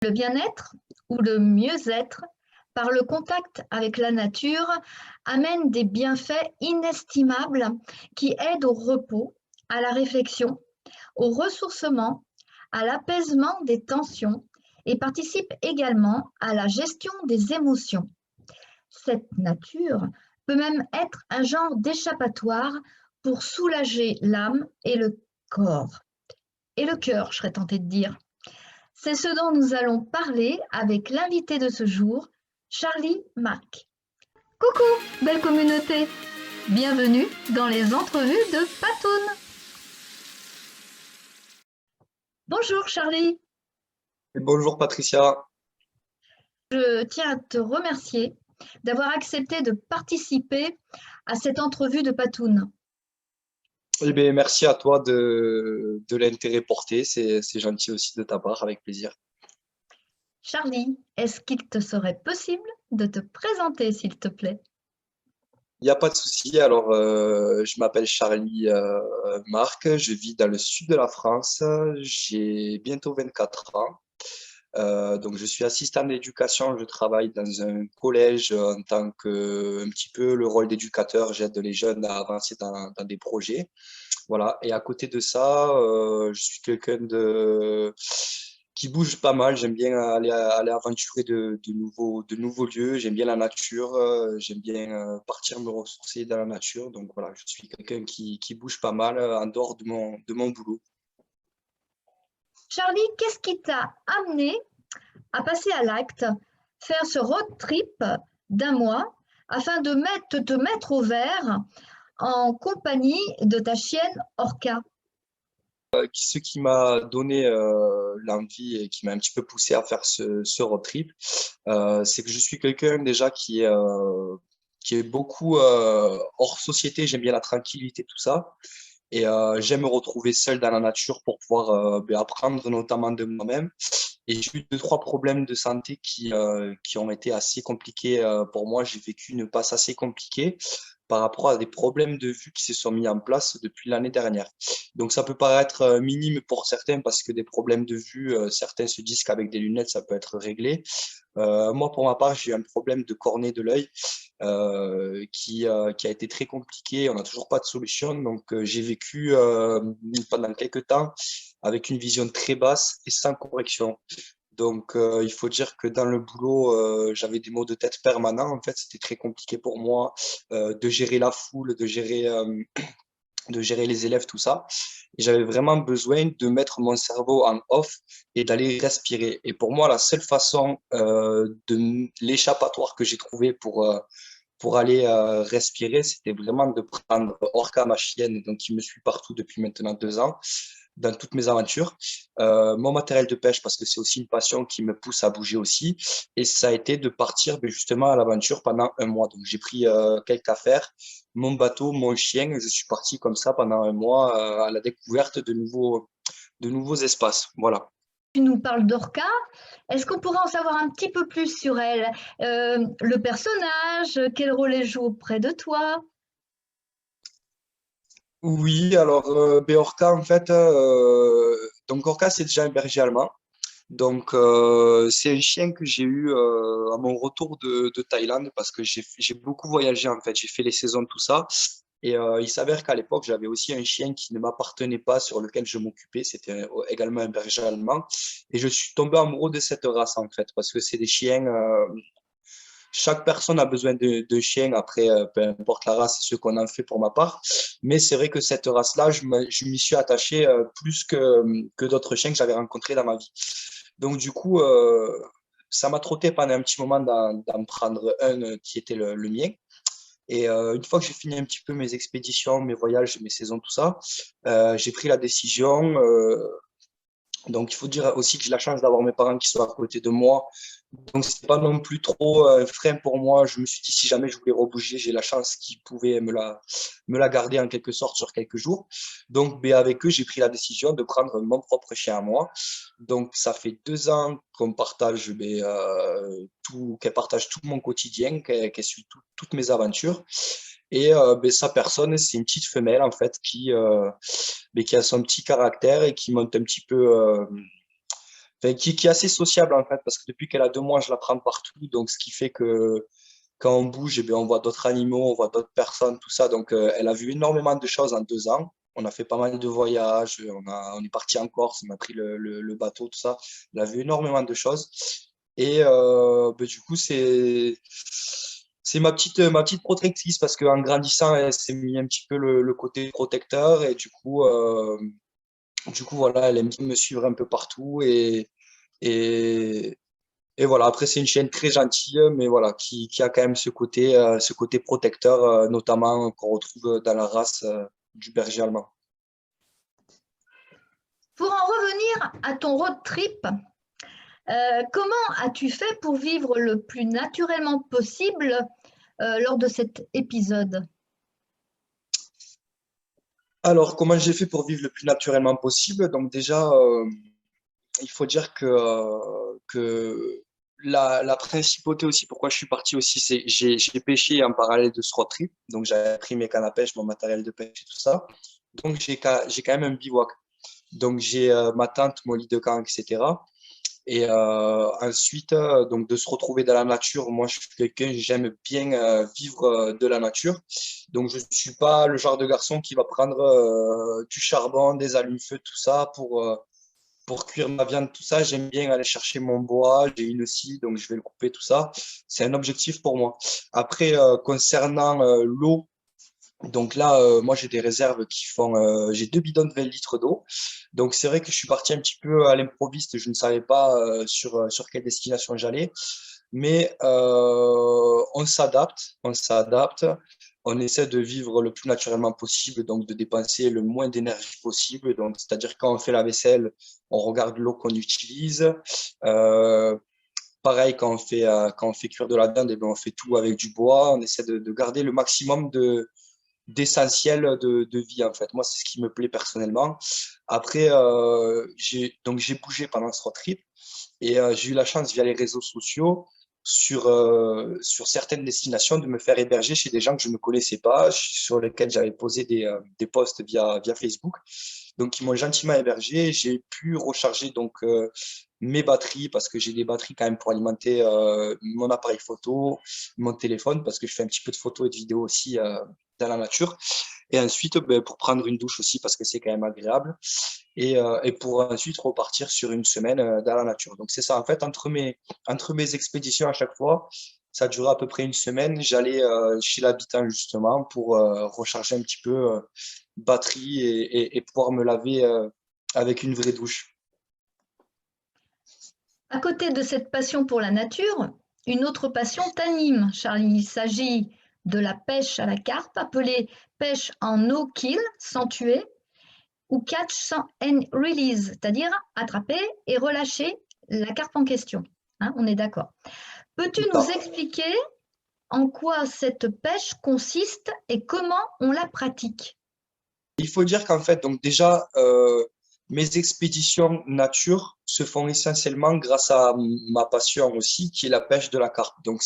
Le bien-être ou le mieux-être par le contact avec la nature amène des bienfaits inestimables qui aident au repos, à la réflexion, au ressourcement, à l'apaisement des tensions et participent également à la gestion des émotions. Cette nature peut même être un genre d'échappatoire pour soulager l'âme et le corps. Et le cœur, je serais tentée de dire. C'est ce dont nous allons parler avec l'invité de ce jour, Charlie Mack. Coucou, belle communauté! Bienvenue dans les entrevues de Patoun. Bonjour Charlie, Bonjour Patricia. je tiens à te remercier d'avoir accepté de participer à cette entrevue de Patoun. Eh bien, merci à toi de l'intérêt porté. C'est gentil aussi de ta part, avec plaisir. Charlie, est-ce qu'il te serait possible de te présenter, s'il te plaît? Il n'y a pas de souci. Alors, je m'appelle Charlie Marc. Je vis dans le sud de la France. J'ai bientôt 24 ans. Donc, je suis assistant d'éducation. Je travaille dans un collège en tant que un petit peu le rôle d'éducateur. J'aide les jeunes à avancer dans des projets. Voilà. Et à côté de ça, je suis quelqu'un qui bouge pas mal. J'aime bien aller aventurer de nouveaux lieux. J'aime bien la nature. J'aime bien partir me ressourcer dans la nature. Donc voilà, je suis quelqu'un qui bouge pas mal en dehors de mon boulot. Charlie, qu'est-ce qui t'a amené à passer à l'acte, faire ce road trip d'un mois afin de te mettre au vert en compagnie de ta chienne Orca? Ce qui m'a donné l'envie et qui m'a un petit peu poussé à faire ce road trip, c'est que je suis quelqu'un déjà qui est beaucoup hors société. J'aime bien la tranquillité, tout ça. Et j'aime me retrouver seul dans la nature pour pouvoir apprendre notamment de moi-même. Et j'ai eu deux, trois problèmes de santé qui ont été assez compliqués pour moi. J'ai vécu une passe assez compliquée par rapport à des problèmes de vue qui se sont mis en place depuis l'année dernière. Donc ça peut paraître minime pour certains parce que des problèmes de vue, certains se disent qu'avec des lunettes, ça peut être réglé. Moi, pour ma part, j'ai eu un problème de cornée de l'œil qui a été très compliqué. On n'a toujours pas de solution. Donc, j'ai vécu pendant quelques temps avec une vision très basse et sans correction. Donc, il faut dire que dans le boulot, j'avais des maux de tête permanents. En fait, c'était très compliqué pour moi de gérer la foule, de gérer les élèves, tout ça. Et j'avais vraiment besoin de mettre mon cerveau en off et d'aller respirer. Et pour moi, la seule façon l'échappatoire que j'ai trouvé pour aller respirer, c'était vraiment de prendre Orca, ma chienne, donc qui me suit partout depuis maintenant 2 ans, dans toutes mes aventures. Mon matériel de pêche, parce que c'est aussi une passion qui me pousse à bouger aussi. Et ça a été de partir justement à l'aventure pendant un mois. Donc j'ai pris quelques affaires, mon bateau, mon chien. Je suis parti comme ça pendant un mois à la découverte de nouveaux espaces. Voilà. Tu nous parles d'Orca. Est-ce qu'on pourrait en savoir un petit peu plus sur elle? Le personnage, quel rôle elle joue auprès de toi? Oui, alors Orca, en fait, donc Orca, c'est déjà un berger allemand. Donc, c'est un chien que j'ai eu à mon retour de Thaïlande parce que j'ai beaucoup voyagé en fait. J'ai fait les saisons, tout ça. Et il s'avère qu'à l'époque, j'avais aussi un chien qui ne m'appartenait pas, sur lequel je m'occupais. C'était également un berger allemand. Et je suis tombé amoureux de cette race en fait parce que c'est des chiens. Chaque personne a besoin de chiens. Après, peu importe la race, c'est ce qu'on en fait pour ma part. Mais c'est vrai que cette race-là, je m'y suis attaché plus que d'autres chiens que j'avais rencontrés dans ma vie. Donc, du coup, ça m'a trotté pendant un petit moment d'en prendre un qui était le mien. Et une fois que j'ai fini un petit peu mes expéditions, mes voyages, mes saisons, tout ça, j'ai pris la décision. Donc, il faut dire aussi que j'ai la chance d'avoir mes parents qui sont à côté de moi. Donc, c'est pas non plus trop un frein pour moi. Je me suis dit, si jamais je voulais rebouger, j'ai la chance qu'ils pouvaient me la garder en quelque sorte sur quelques jours. Donc, ben, avec eux, j'ai pris la décision de prendre mon propre chien à moi. Donc, ça fait 2 ans qu'on partage, qu'elle partage tout mon quotidien, qu'elle suit toutes mes aventures. Et sa personne, c'est une petite femelle en fait qui a son petit caractère et qui monte un petit peu enfin, qui est assez sociable en fait, parce que depuis qu'elle a 2 mois, je la prends partout, donc ce qui fait que quand on bouge, eh bien, on voit d'autres animaux, on voit d'autres personnes, tout ça. Donc, elle a vu énormément de choses en 2 ans. On a fait pas mal de voyages, on est parti en Corse, on a pris le bateau, tout ça. Elle a vu énormément de choses. Et ben, du coup, c'est ma petite protectrice parce qu'en grandissant, elle s'est mis un petit peu le côté protecteur. Et du coup, voilà, elle aime bien me suivre un peu partout. Et, et voilà, après, c'est une chienne très gentille, mais voilà, qui a quand même ce côté protecteur, notamment qu'on retrouve dans la race du berger allemand. Pour en revenir à ton road trip, comment as-tu fait pour vivre le plus naturellement possible lors de cet épisode? Alors, comment j'ai fait pour vivre le plus naturellement possible? Donc déjà, il faut dire que la principauté aussi, pourquoi je suis parti aussi, c'est j'ai pêché en parallèle de ce road trip. Donc, j'avais pris mes cannes à pêche, mon matériel de pêche et tout ça. Donc, j'ai quand même un bivouac. Donc, j'ai ma tente, mon lit de camp, etc. Et ensuite, donc de se retrouver dans la nature, moi je suis quelqu'un, j'aime bien vivre de la nature. Donc je ne suis pas le genre de garçon qui va prendre du charbon, des allumes-feu, tout ça pour cuire ma viande, tout ça. J'aime bien aller chercher mon bois, j'ai une scie, donc je vais le couper, tout ça. C'est un objectif pour moi. Après, concernant l'eau, donc là, moi, j'ai des réserves qui font. J'ai 2 bidons de 20 litres d'eau. Donc, c'est vrai que je suis parti un petit peu à l'improviste. Je ne savais pas sur quelle destination j'allais. Mais on s'adapte, on s'adapte. On essaie de vivre le plus naturellement possible, donc de dépenser le moins d'énergie possible. Donc, c'est-à-dire quand on fait la vaisselle, on regarde l'eau qu'on utilise. Euh, Pareil, quand on fait cuire de la dinde, eh ben, on fait tout avec du bois. On essaie de garder le maximum d'essentiel de vie en fait. Moi, c'est ce qui me plaît personnellement. Après, j'ai bougé pendant ce road trip et j'ai eu la chance via les réseaux sociaux sur certaines destinations de me faire héberger chez des gens que je ne connaissais pas, sur lesquels j'avais posé des posts via Facebook. Donc, ils m'ont gentiment hébergé. J'ai pu recharger donc mes batteries parce que j'ai des batteries quand même pour alimenter mon appareil photo, mon téléphone parce que je fais un petit peu de photos et de vidéos aussi dans la nature. Et ensuite, ben, pour prendre une douche aussi parce que c'est quand même agréable. Et pour ensuite repartir sur une semaine dans la nature. Donc, c'est ça. En fait, entre mes expéditions à chaque fois, ça durait à peu près une semaine. J'allais chez l'habitant justement pour recharger un petit peu batterie et pouvoir me laver avec une vraie douche. À côté de cette passion pour la nature, une autre passion t'anime, Charlie. Il s'agit de la pêche à la carpe, appelée pêche en no-kill, sans tuer, ou catch and release, c'est-à-dire attraper et relâcher la carpe en question. Hein, on est d'accord. Peux-tu C'est nous ça. expliquer en quoi cette pêche consiste et comment on la pratique? Il faut dire qu'en fait, donc déjà, mes expéditions nature se font essentiellement grâce à ma passion aussi, qui est la pêche de la carpe. Donc,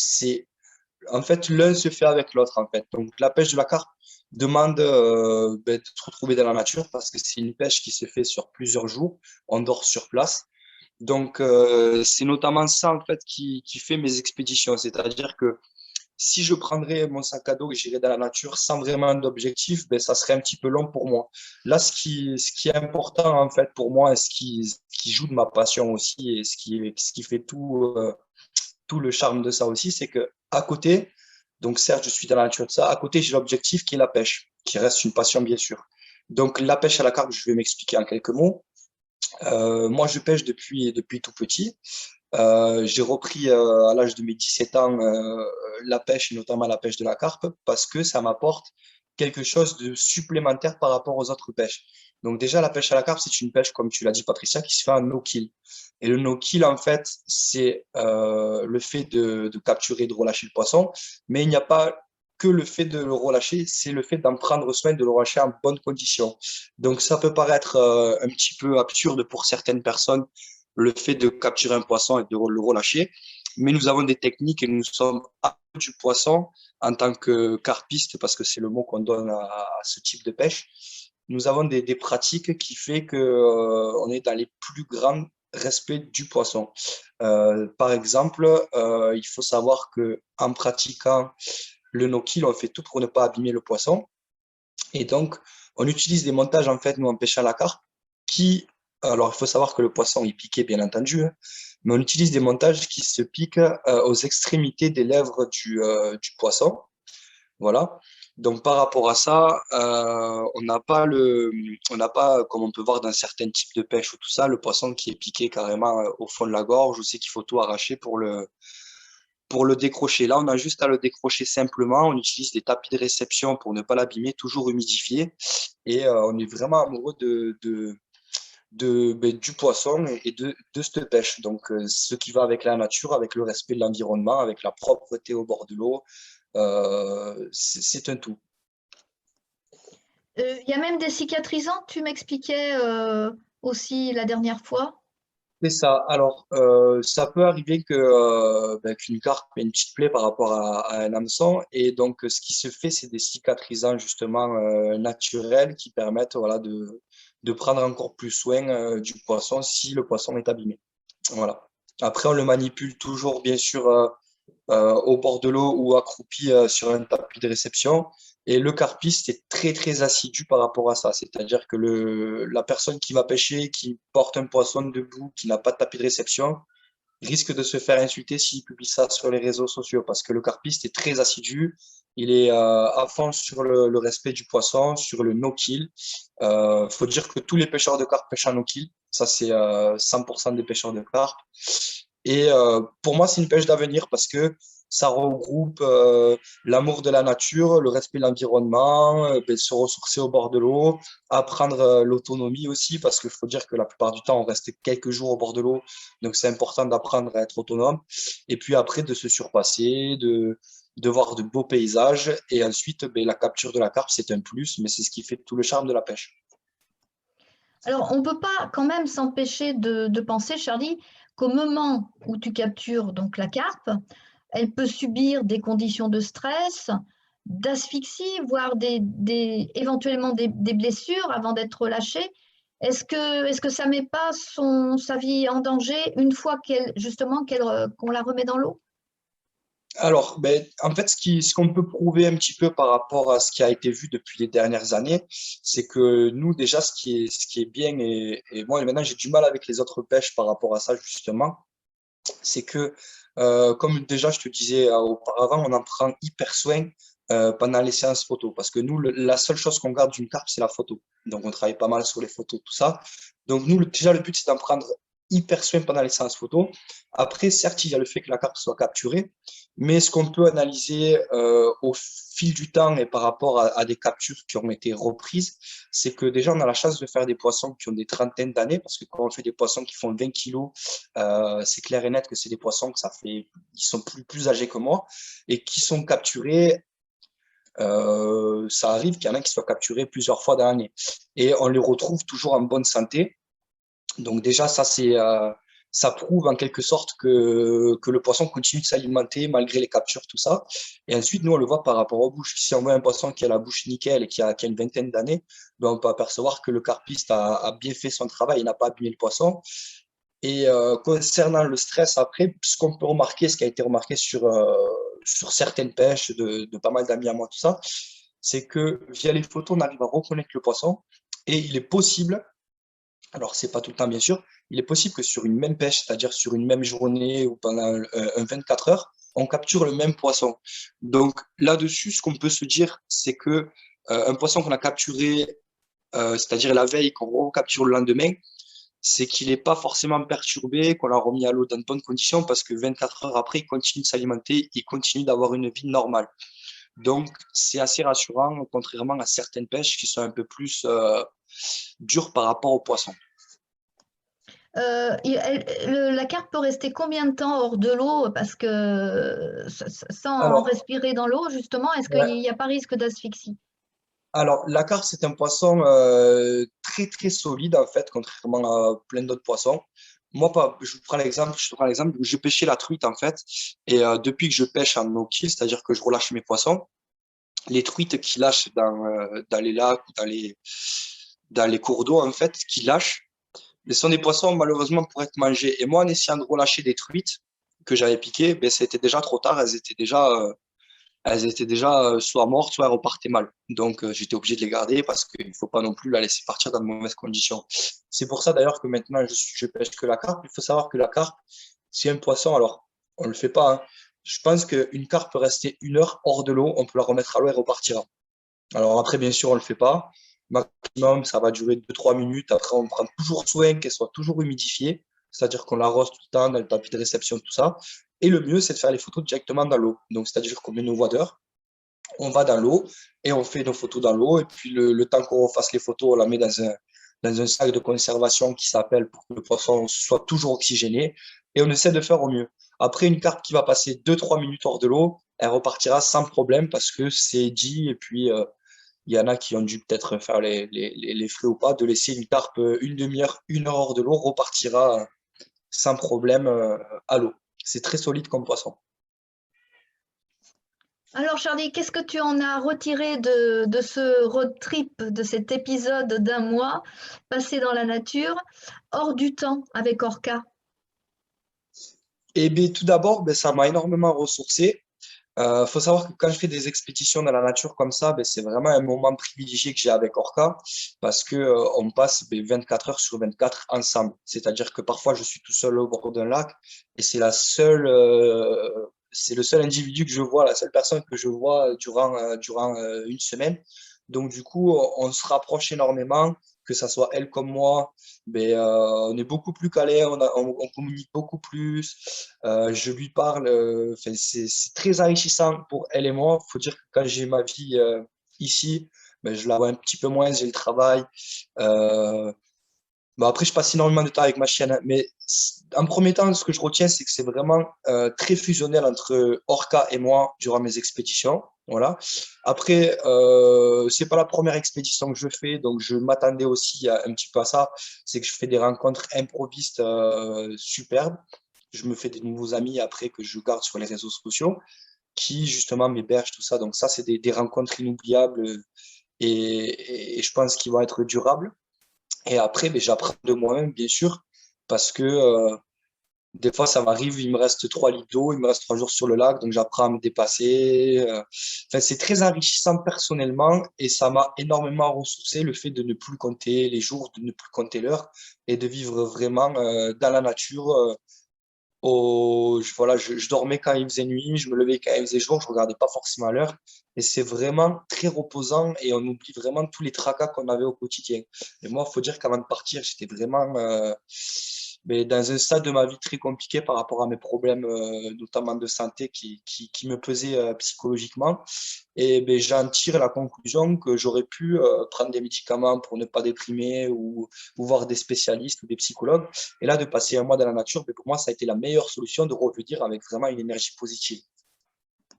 en fait, l'un se fait avec l'autre, en fait. Donc, la pêche de la carpe demande ben, de se retrouver dans la nature parce que c'est une pêche qui se fait sur plusieurs jours. On dort sur place. Donc, c'est notamment ça, en fait, qui fait mes expéditions. C'est-à-dire que si je prendrais mon sac à dos et j'irais dans la nature sans vraiment d'objectif, ben, ça serait un petit peu long pour moi. Là, ce qui est important, en fait, pour moi, et ce qui joue de ma passion aussi, et ce qui fait tout le charme de ça aussi, c'est que à côté, donc certes, je suis dans la nature de ça, à côté, j'ai l'objectif qui est la pêche, qui reste une passion, bien sûr. Donc, la pêche à la carpe, je vais m'expliquer en quelques mots. Moi, je pêche depuis tout petit. J'ai repris à l'âge de mes 17 ans la pêche, et notamment la pêche de la carpe, parce que ça m'apporte quelque chose de supplémentaire par rapport aux autres pêches. Donc déjà, la pêche à la carpe, c'est une pêche, comme tu l'as dit, Patricia, qui se fait en no-kill. Et le no-kill, en fait, c'est le fait de capturer, de relâcher le poisson, mais il n'y a pas que le fait de le relâcher, c'est le fait d'en prendre soin, de le relâcher en bonnes conditions. Donc ça peut paraître un petit peu absurde pour certaines personnes le fait de capturer un poisson et de le relâcher. Mais nous avons des techniques et nous sommes à du poisson en tant que carpiste, parce que c'est le mot qu'on donne à ce type de pêche. Nous avons des pratiques qui fait que on est dans les plus grandes respect du poisson. Par exemple, il faut savoir que en pratiquant le no-kill, on fait tout pour ne pas abîmer le poisson. Et donc, on utilise des montages, en fait, nous, en pêchant la carpe, qui, alors il faut savoir que le poisson est piqué, bien entendu, hein, mais on utilise des montages qui se piquent aux extrémités des lèvres du poisson. Voilà. Donc, par rapport à ça, on n'a pas, comme on peut voir dans certains types de pêche ou tout ça, le poisson qui est piqué carrément au fond de la gorge, où c'est qu'il faut tout arracher pour le décrocher. Là, on a juste à le décrocher simplement. On utilise des tapis de réception pour ne pas l'abîmer, toujours humidifié. Et on est vraiment amoureux du poisson et de cette pêche. Donc, ce qui va avec la nature, avec le respect de l'environnement, avec la propreté au bord de l'eau, c'est un tout. Il y a même des cicatrisants, tu m'expliquais aussi la dernière fois. C'est ça. Alors, ça peut arriver qu'une carpe ait une petite plaie par rapport à un hameçon. Et donc, ce qui se fait, c'est des cicatrisants justement naturels qui permettent voilà, de prendre encore plus soin du poisson si le poisson est abîmé. Voilà. Après, on le manipule toujours, bien sûr, au bord de l'eau ou accroupi sur un tapis de réception. Et le carpiste est très, très assidu par rapport à ça. C'est-à-dire que la personne qui va pêcher, qui porte un poisson debout, qui n'a pas de tapis de réception, risque de se faire insulter s'il publie ça sur les réseaux sociaux parce que le carpiste est très assidu. Il est à fond sur le respect du poisson, sur le no-kill. Faut dire que tous les pêcheurs de carpe pêchent en no-kill. Ça, c'est 100% des pêcheurs de carpe. Et pour moi, c'est une pêche d'avenir parce que ça regroupe l'amour de la nature, le respect de l'environnement, se ressourcer au bord de l'eau, apprendre l'autonomie aussi, parce qu'il faut dire que la plupart du temps, on reste quelques jours au bord de l'eau, donc c'est important d'apprendre à être autonome. Et puis après, de se surpasser, de voir de beaux paysages. Et ensuite, la capture de la carpe, c'est un plus, mais c'est ce qui fait tout le charme de la pêche. Alors, on ne peut pas quand même s'empêcher de penser, Charlie, qu'au moment où tu captures donc la carpe, elle peut subir des conditions de stress, d'asphyxie, voire éventuellement des blessures avant d'être relâchée. Est-ce que ça ne met pas sa vie en danger une fois qu'on la remet dans l'eau? Alors, en fait, ce qu'on peut prouver un petit peu par rapport à ce qui a été vu depuis les dernières années, c'est que nous, déjà, ce qui est bien, et moi, maintenant, j'ai du mal avec les autres pêches par rapport à ça, justement, c'est que, comme déjà je te disais auparavant, on en prend hyper soin pendant les séances photo. Parce que nous, la seule chose qu'on garde d'une carpe, c'est la photo. Donc, on travaille pas mal sur les photos, tout ça. Donc, nous, déjà, le but, c'est d'en prendre hyper soin pendant les séances photo. Après, certes, il y a le fait que la carpe soit capturée, mais ce qu'on peut analyser au fil du temps et par rapport à des captures qui ont été reprises, c'est que déjà, on a la chance de faire des poissons qui ont des trentaines d'années, parce que quand on fait des poissons qui font 20 kilos, c'est clair et net que c'est des poissons que ils sont plus âgés que moi et qui sont capturés. Ça arrive qu'il y en a qui soient capturés plusieurs fois dans l'année et on les retrouve toujours en bonne santé. Donc déjà, ça prouve en quelque sorte que le poisson continue de s'alimenter malgré les captures, tout ça. Et ensuite, nous, on le voit par rapport aux bouches. Si on voit un poisson qui a la bouche nickel et qui a une vingtaine d'années, on peut apercevoir que le carpiste a bien fait son travail, il n'a pas abîmé le poisson. Et concernant le stress, après, ce qu'on peut remarquer, ce qui a été remarqué sur certaines pêches de pas mal d'amis à moi, tout ça, c'est que via les photos, on arrive à reconnaître le poisson et il est possible, alors c'est pas tout le temps bien sûr, il est possible que sur une même pêche, c'est-à-dire sur une même journée ou pendant un 24 heures, on capture le même poisson. Donc là-dessus, ce qu'on peut se dire, c'est que un poisson qu'on a capturé, c'est-à-dire la veille, qu'on recapture le lendemain, c'est qu'il n'est pas forcément perturbé, qu'on l'a remis à l'eau dans de bonnes conditions parce que 24 heures après, il continue de s'alimenter, il continue d'avoir une vie normale. Donc, c'est assez rassurant, contrairement à certaines pêches qui sont un peu plus dures par rapport aux poissons. La carpe peut rester combien de temps hors de l'eau parce que sans Alors, respirer dans l'eau, justement, est-ce qu'il ouais. n'y a pas risque d'asphyxie? Alors, la carpe, c'est un poisson très, très solide, en fait, contrairement à plein d'autres poissons. Moi, je te prends l'exemple, je pêchais la truite, en fait, et depuis que je pêche en no-kill, c'est-à-dire que je relâche mes poissons, les truites qui lâchent dans les lacs ou dans les cours d'eau, en fait, qui lâchent, Ce sont des poissons, malheureusement, pour être mangés. Et moi, en essayant de relâcher des truites que j'avais piquées, ben, c'était déjà trop tard. Elles étaient déjà soit mortes, soit elles repartaient mal. Donc, j'étais obligé de les garder parce qu'il ne faut pas non plus la laisser partir dans de mauvaises conditions. C'est pour ça d'ailleurs que maintenant, je pêche que la carpe. Il faut savoir que la carpe, c'est un poisson. Alors, on ne le fait pas, hein. Je pense qu'une carpe peut rester 1 heure hors de l'eau. On peut la remettre à l'eau et repartira. Alors après, bien sûr, on ne le fait pas. Maximum, ça va durer 2 3 minutes. Après, on prend toujours soin qu'elle soit toujours humidifiée. C'est-à-dire qu'on l'arrose tout le temps dans le tapis de réception, tout ça. Et le mieux, c'est de faire les photos directement dans l'eau. Donc, c'est-à-dire qu'on met nos waders, on va dans l'eau et on fait nos photos dans l'eau. Et puis, le temps qu'on refasse les photos, on la met dans un sac de conservation qui s'appelle pour que le poisson soit toujours oxygéné. Et on essaie de faire au mieux. Après, une carpe qui va passer 2 3 minutes hors de l'eau, elle repartira sans problème parce que c'est dit. Et puis, il y en a qui ont dû peut-être faire les frais ou pas, de laisser une carpe 1 demi-heure, 1 heure hors de l'eau, repartira sans problème à l'eau. C'est très solide comme poisson. Alors Charlie, qu'est-ce que tu en as retiré de ce road trip, de cet épisode d'un mois passé dans la nature, hors du temps avec Orca? Et bien, tout d'abord, ben, ça m'a énormément ressourcé. Faut savoir que quand je fais des expéditions dans la nature comme ça, ben, c'est vraiment un moment privilégié que j'ai avec Orca parce que on passe 24 heures sur 24 ensemble. C'est-à-dire que parfois je suis tout seul au bord d'un lac et c'est le seul individu que je vois, la seule personne que je vois durant une semaine. Donc du coup, on se rapproche énormément, que ça soit elle comme moi. On est beaucoup plus calé, on communique beaucoup plus. Je lui parle, enfin, c'est très enrichissant pour elle et moi. Il faut dire que quand j'ai ma vie ici, ben, je la vois un petit peu moins, j'ai le travail. Euh, après, je passe énormément de temps avec ma chienne, hein. Mais en premier temps, ce que je retiens, c'est que c'est vraiment très fusionnel entre Orca et moi durant mes expéditions. Voilà. Après, c'est pas la première expédition que je fais, donc je m'attendais aussi un petit peu à ça. C'est que je fais des rencontres improvistes superbes. Je me fais des nouveaux amis après que je garde sur les réseaux sociaux qui justement m'hébergent, tout ça. Donc ça, c'est des rencontres inoubliables et je pense qu'ils vont être durables. Et après, ben, j'apprends de moi-même, bien sûr, parce que des fois, ça m'arrive, il me reste 3 litres d'eau, il me reste 3 jours sur le lac, donc j'apprends à me dépasser. Enfin, c'est très enrichissant personnellement et ça m'a énormément ressourcé le fait de ne plus compter les jours, de ne plus compter l'heure et de vivre vraiment dans la nature, voilà, je dormais quand il faisait nuit, je me levais quand il faisait jour, je regardais pas forcément l'heure. Et c'est vraiment très reposant et on oublie vraiment tous les tracas qu'on avait au quotidien. Et moi, il faut dire qu'avant de partir, j'étais vraiment mais dans un stade de ma vie très compliqué par rapport à mes problèmes, notamment de santé qui me pesaient psychologiquement. Et ben, j'en tire la conclusion que j'aurais pu prendre des médicaments pour ne pas déprimer ou voir des spécialistes ou des psychologues. Et là, de passer un mois dans la nature, ben, pour moi, ça a été la meilleure solution de revenir avec vraiment une énergie positive.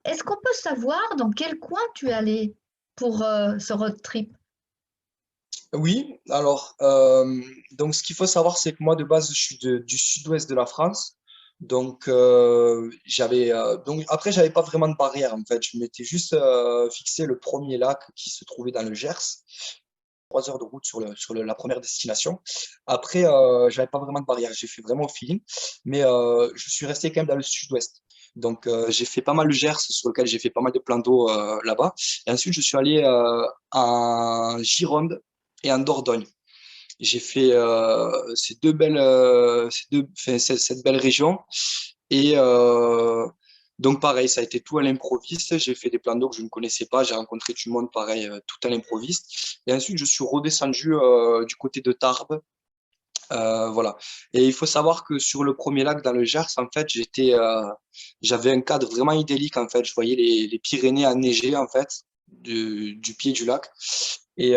Est-ce qu'on peut savoir dans quel coin tu es allé pour ce road trip? Oui, alors, donc ce qu'il faut savoir, c'est que moi, de base, je suis du sud-ouest de la France. Donc, après, j'avais pas vraiment de barrière, en fait. Je m'étais juste fixé le premier lac qui se trouvait dans le Gers. 3 heures de route la première destination. Après, j'avais pas vraiment de barrière. J'ai fait vraiment au feeling. Mais je suis resté quand même dans le sud-ouest. Donc, j'ai fait pas mal le Gers, sur lequel j'ai fait pas mal de plans d'eau là-bas. Et ensuite, je suis allé en Gironde et en Dordogne. J'ai fait enfin, cette belle région. Et donc, pareil, ça a été tout à l'improviste. J'ai fait des plans d'eau que je ne connaissais pas. J'ai rencontré du monde, pareil, tout à l'improviste. Et ensuite, je suis redescendu du côté de Tarbes. Voilà. Et il faut savoir que sur le premier lac dans le Gers, en fait, j'avais un cadre vraiment idyllique. En fait, je voyais les Pyrénées enneigées, en fait, du pied du lac. Et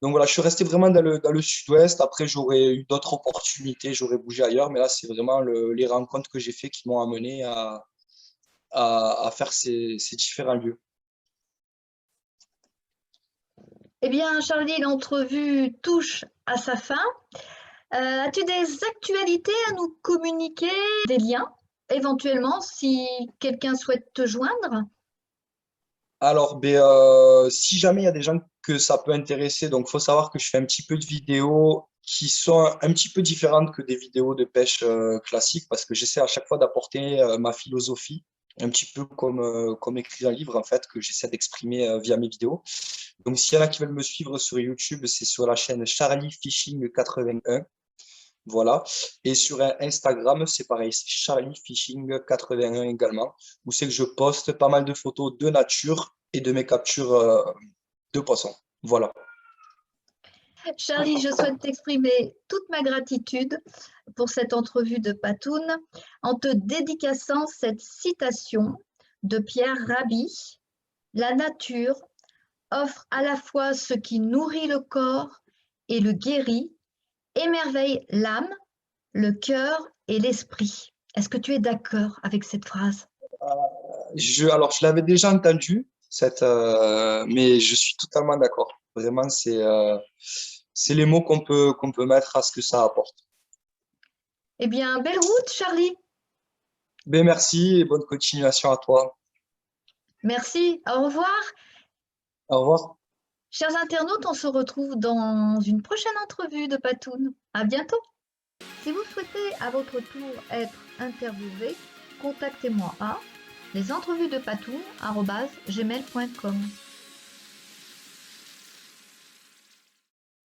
donc voilà, je suis resté vraiment dans le sud-ouest. Après, j'aurais eu d'autres opportunités, j'aurais bougé ailleurs, mais là, c'est vraiment les rencontres que j'ai fait qui m'ont amené à faire ces différents lieux. Eh bien, Charlie, l'entrevue touche à sa fin. As-tu des actualités à nous communiquer, des liens, éventuellement, si quelqu'un souhaite te joindre? Alors, si jamais il y a des gens que ça peut intéresser, donc faut savoir que je fais un petit peu de vidéos qui sont un petit peu différentes que des vidéos de pêche classiques parce que j'essaie à chaque fois d'apporter ma philosophie, un petit peu comme écrire un livre en fait, que j'essaie d'exprimer via mes vidéos. Donc s'il y en a qui veulent me suivre sur YouTube, c'est sur la chaîne Charlie Fishing 81. Voilà. Et sur Instagram, c'est pareil, c'est Charlie Fishing 81 également, où c'est que je poste pas mal de photos de nature et de mes captures de poissons. Voilà. Charlie, je souhaite t'exprimer toute ma gratitude pour cette entrevue de Patoun en te dédicaçant cette citation de Pierre Rabhi. La nature offre à la fois ce qui nourrit le corps et le guérit, émerveille l'âme, le cœur et l'esprit. Est-ce que tu es d'accord avec cette phrase? Alors, je l'avais déjà entendu, mais je suis totalement d'accord. Vraiment, c'est les mots qu'on peut mettre à ce que ça apporte. Eh bien, belle route, Charlie. Ben, merci et bonne continuation à toi. Merci, au revoir. Au revoir. Chers internautes, on se retrouve dans une prochaine entrevue de Patoun. À bientôt. Si vous souhaitez à votre tour être interviewé, contactez-moi à lesentrevuesdepatoun@gmail.com.